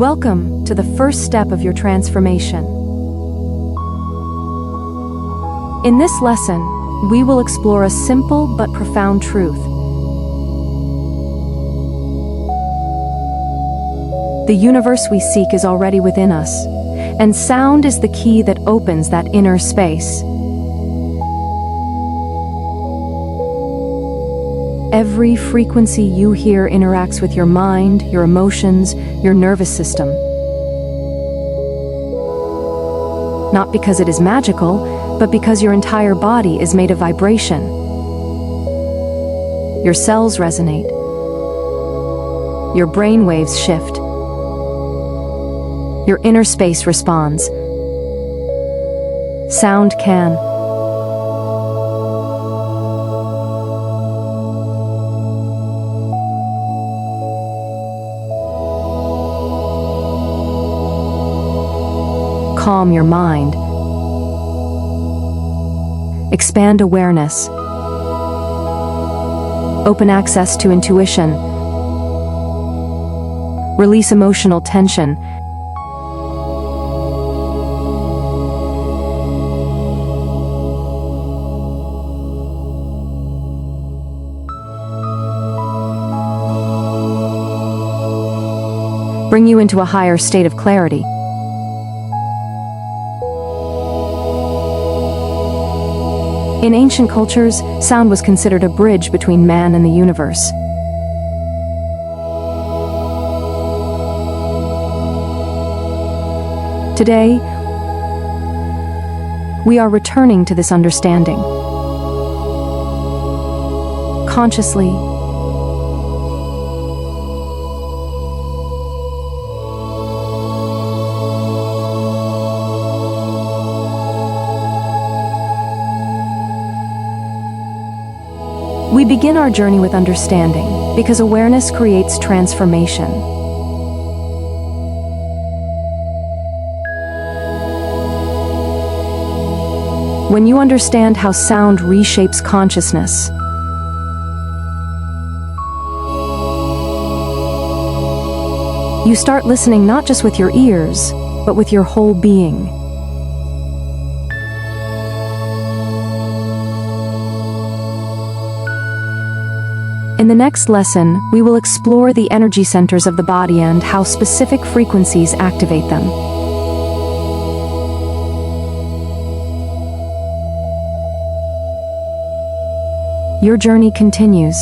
Welcome to the first step of your transformation. In this lesson, we will explore a simple but profound truth. The universe we seek is already within us, and sound is the key that opens that inner space. Every frequency you hear interacts with your mind, your emotions, your nervous system. Not because it is magical, but because your entire body is made of vibration. Your cells resonate. Your brain waves shift. Your inner space responds. Sound can. Calm your mind. Expand awareness. Open access to intuition. Release emotional tension. Bring you into a higher state of clarity. In ancient cultures, sound was considered a bridge between man and the universe. Today, we are returning to this understanding. Consciously, we begin our journey with understanding, because awareness creates transformation. When you understand how sound reshapes consciousness, you start listening not just with your ears, but with your whole being. In the next lesson, we will explore the energy centers of the body and how specific frequencies activate them. Your journey continues.